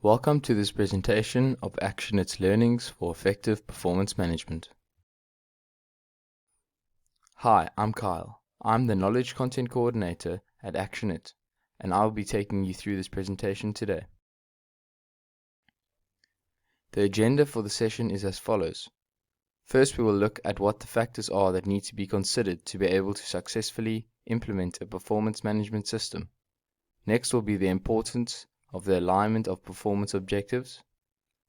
Welcome to this presentation of ActionIT's learnings for effective performance management. Hi, I'm Kyle. I'm the Knowledge Content Coordinator at ActionIT, and I will be taking you through this presentation today. The agenda for the session is as follows. First, we will look at what the factors are that need to be considered to be able to successfully implement a performance management system. Next will be the importance of the alignment of performance objectives,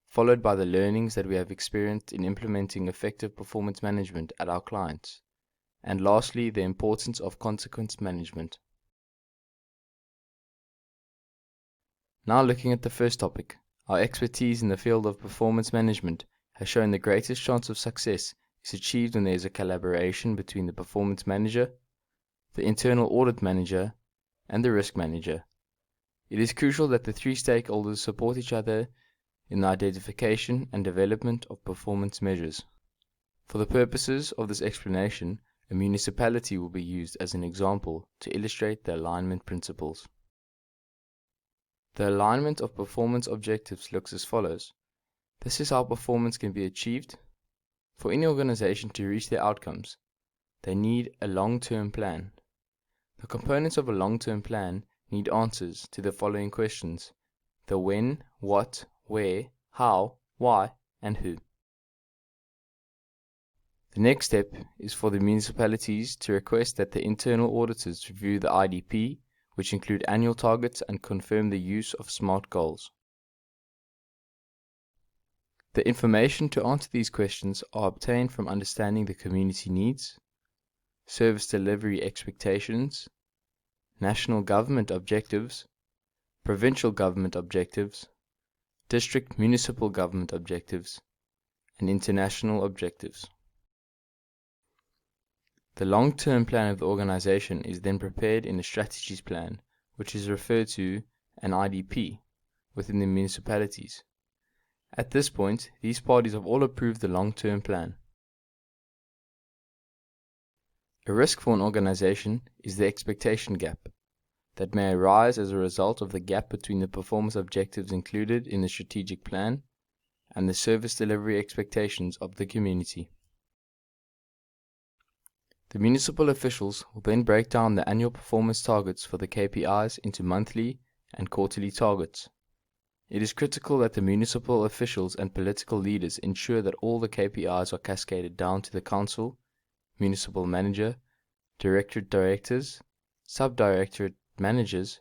followed by the learnings that we have experienced in implementing effective performance management at our clients, and lastly, the importance of consequence management. Now looking at the first topic, our expertise in the field of performance management has shown the greatest chance of success is achieved when there is a collaboration between the performance manager, the internal audit manager, and the risk manager. It is crucial that the three stakeholders support each other in the identification and development of performance measures. For the purposes of this explanation, a municipality will be used as an example to illustrate the alignment principles. The alignment of performance objectives looks as follows. This is how performance can be achieved. For any organization to reach their outcomes, they need a long-term plan. The components of a long-term plan need answers to the following questions: the when, what, where, how, why, and who. The next step is for the municipalities to request that the internal auditors review the IDP, which include annual targets, and confirm the use of SMART goals. The information to answer these questions are obtained from understanding the community needs, service delivery expectations, national government objectives, provincial government objectives, district municipal government objectives, and international objectives. The long-term plan of the organization is then prepared in a strategies plan, which is referred to an IDP within the municipalities. At this point, these parties have all approved the long-term plan. A risk for an organization is the expectation gap that may arise as a result of the gap between the performance objectives included in the strategic plan and the service delivery expectations of the community. The municipal officials will then break down the annual performance targets for the KPIs into monthly and quarterly targets. It is critical that the municipal officials and political leaders ensure that all the KPIs are cascaded down to the council, municipal manager, directorate directors, sub-directorate managers,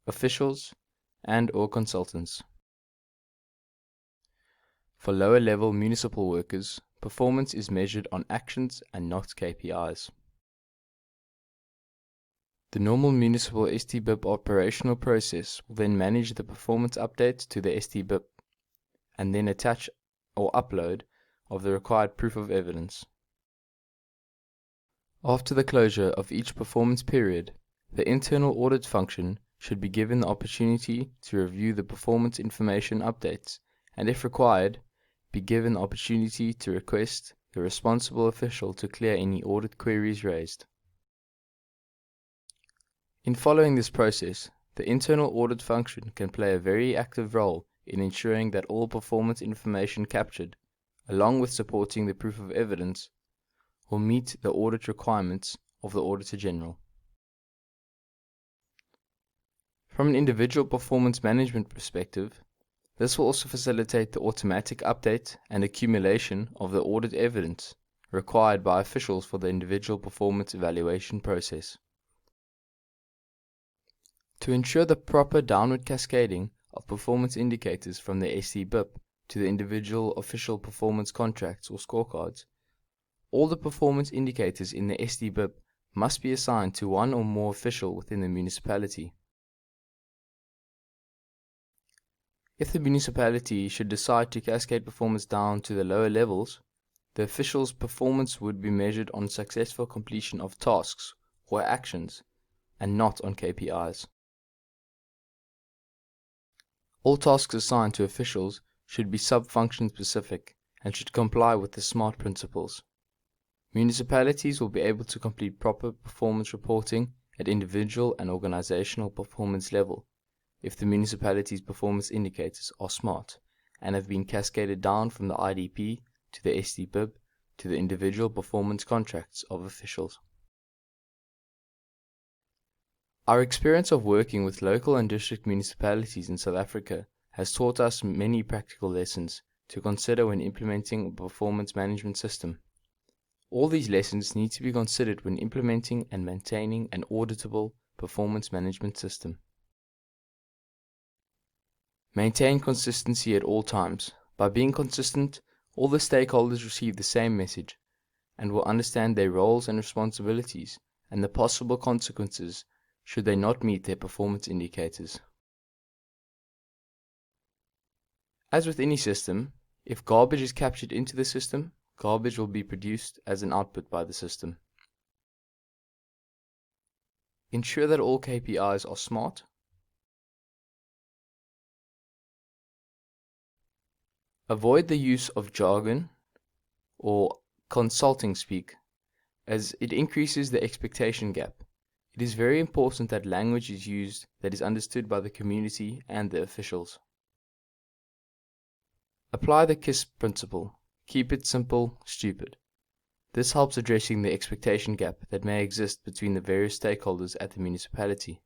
officials, and/or consultants. For lower-level municipal workers, performance is measured on actions and not KPIs. The normal municipal STBIP operational process will then manage the performance updates to the STBIP and then attach or upload of the required proof of evidence. After the closure of each performance period, the internal audit function should be given the opportunity to review the performance information updates and, if required, be given the opportunity to request the responsible official to clear any audit queries raised. In following this process, the internal audit function can play a very active role in ensuring that all performance information captured, along with supporting the proof of evidence, will meet the audit requirements of the Auditor General. From an individual performance management perspective, this will also facilitate the automatic update and accumulation of the audit evidence required by officials for the individual performance evaluation process. To ensure the proper downward cascading of performance indicators from the STBIP to the individual official performance contracts or scorecards, all the performance indicators in the STBIP must be assigned to one or more official within the municipality. If the municipality should decide to cascade performance down to the lower levels, the official's performance would be measured on successful completion of tasks or actions and not on KPIs. All tasks assigned to officials should be sub-function specific and should comply with the SMART principles. Municipalities will be able to complete proper performance reporting at individual and organizational performance level, if the municipality's performance indicators are SMART and have been cascaded down from the IDP to the SDBIB to the individual performance contracts of officials. Our experience of working with local and district municipalities in South Africa has taught us many practical lessons to consider when implementing a performance management system. All these lessons need to be considered when implementing and maintaining an auditable performance management system. Maintain consistency at all times. By being consistent, all the stakeholders receive the same message and will understand their roles and responsibilities and the possible consequences should they not meet their performance indicators. As with any system, if garbage is captured into the system, garbage will be produced as an output by the system. Ensure that all KPIs are SMART. Avoid the use of jargon or consulting speak, as it increases the expectation gap. It is very important that language is used that is understood by the community and the officials. Apply the KISS principle. Keep it simple, stupid. This helps addressing the expectation gap that may exist between the various stakeholders at the municipality.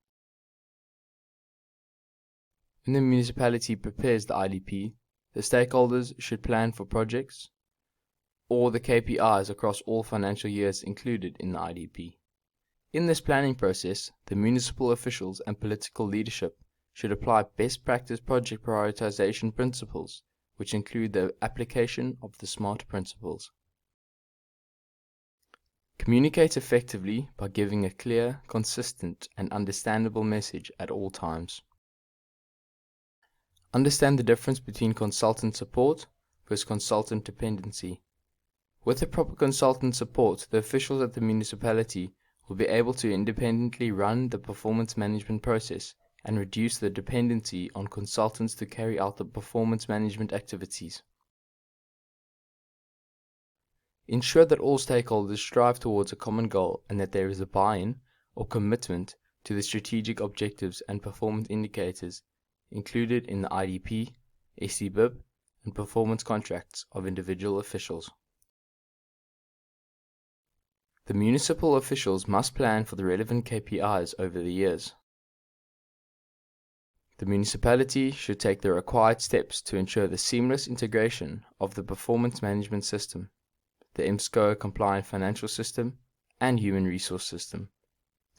When the municipality prepares the IDP, the stakeholders should plan for projects or the KPIs across all financial years included in the IDP. In this planning process, the municipal officials and political leadership should apply best practice project prioritization principles, which include the application of the SMART principles. Communicate effectively by giving a clear, consistent, and understandable message at all times. Understand the difference between consultant support versus consultant dependency. With the proper consultant support, the officials at the municipality will be able to independently run the performance management process and reduce the dependency on consultants to carry out the performance management activities. Ensure that all stakeholders strive towards a common goal and that there is a buy-in or commitment to the strategic objectives and performance indicators included in the IDP, SDBIB, and performance contracts of individual officials. The municipal officials must plan for the relevant KPIs over the years. The municipality should take the required steps to ensure the seamless integration of the performance management system, the MSCOA compliant financial system, and human resource system.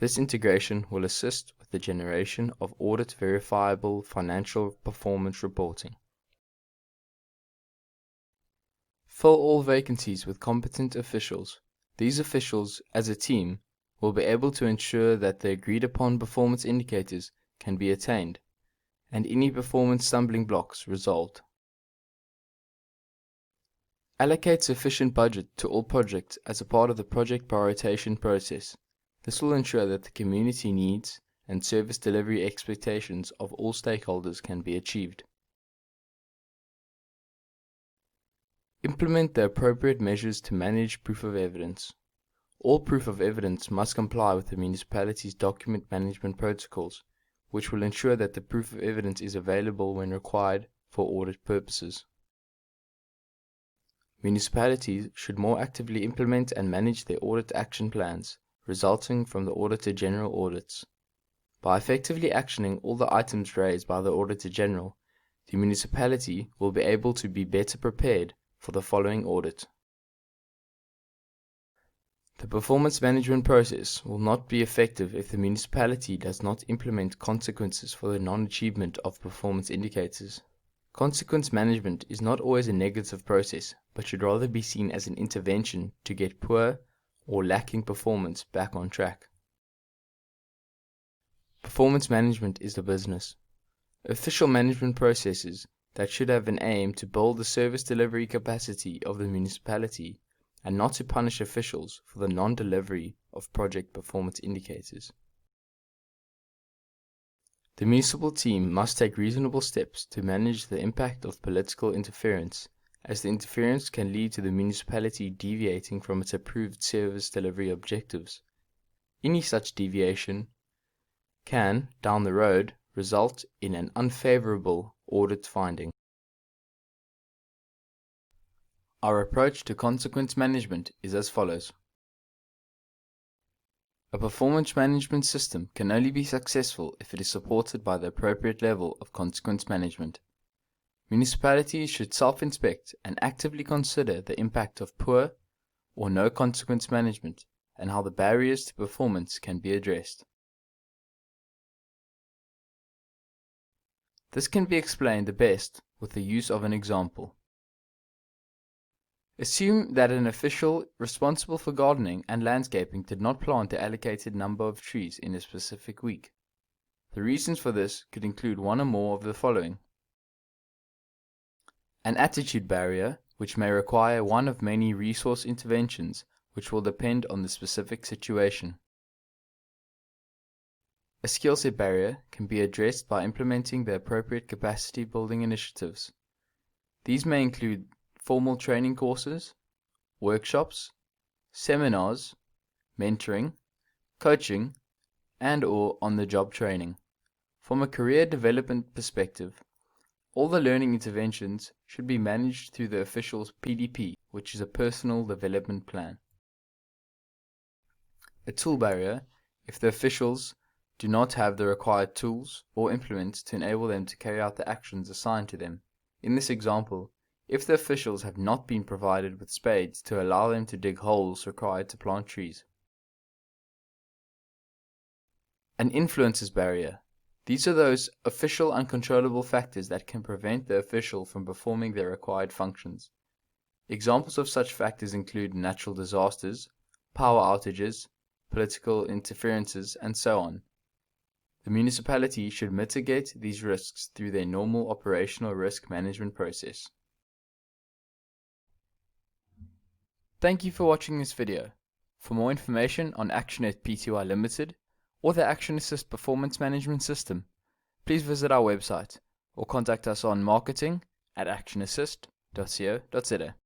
This integration will assist with the generation of audit verifiable financial performance reporting. Fill all vacancies with competent officials. These officials, as a team, will be able to ensure that the agreed upon performance indicators can be attained and any performance stumbling blocks resolved. Allocate sufficient budget to all projects as a part of the project prioritization process. This will ensure that the community needs and service delivery expectations of all stakeholders can be achieved. Implement the appropriate measures to manage proof of evidence. All proof of evidence must comply with the municipality's document management protocols, which will ensure that the proof of evidence is available when required for audit purposes. Municipalities should more actively implement and manage their audit action plans, resulting from the Auditor General audits. By effectively actioning all the items raised by the Auditor General, the municipality will be able to be better prepared for the following audit. The performance management process will not be effective if the municipality does not implement consequences for the non-achievement of performance indicators. Consequence management is not always a negative process, but should rather be seen as an intervention to get poor or lacking performance back on track. Performance management is the business. Official management processes that should have an aim to build the service delivery capacity of the municipality and not to punish officials for the non-delivery of project performance indicators. The municipal team must take reasonable steps to manage the impact of political interference, as the interference can lead to the municipality deviating from its approved service delivery objectives. Any such deviation can, down the road, result in an unfavorable audit finding. Our approach to consequence management is as follows. A performance management system can only be successful if it is supported by the appropriate level of consequence management. Municipalities should self-inspect and actively consider the impact of poor or no consequence management and how the barriers to performance can be addressed. This can be explained the best with the use of an example. Assume that an official responsible for gardening and landscaping did not plant the allocated number of trees in a specific week. The reasons for this could include one or more of the following. An attitude barrier, which may require one of many resource interventions which will depend on the specific situation. A skill set barrier can be addressed by implementing the appropriate capacity building initiatives. These may include formal training courses, workshops, seminars, mentoring, coaching, and/or on-the-job training. From a career development perspective, all the learning interventions should be managed through the official's PDP, which is a personal development plan. A tool barrier, if the officials do not have the required tools or implements to enable them to carry out the actions assigned to them. In this example, if the officials have not been provided with spades to allow them to dig holes required to plant trees. An influences barrier. These are those official uncontrollable factors that can prevent the official from performing their required functions. Examples of such factors include natural disasters, power outages, political interferences, and so on. The municipality should mitigate these risks through their normal operational risk management process. Thank you for watching this video. For more information on ActionNet Pty Limited or the Action Assist Performance Management System, please visit our website or contact us on marketing@actionassist.co.za.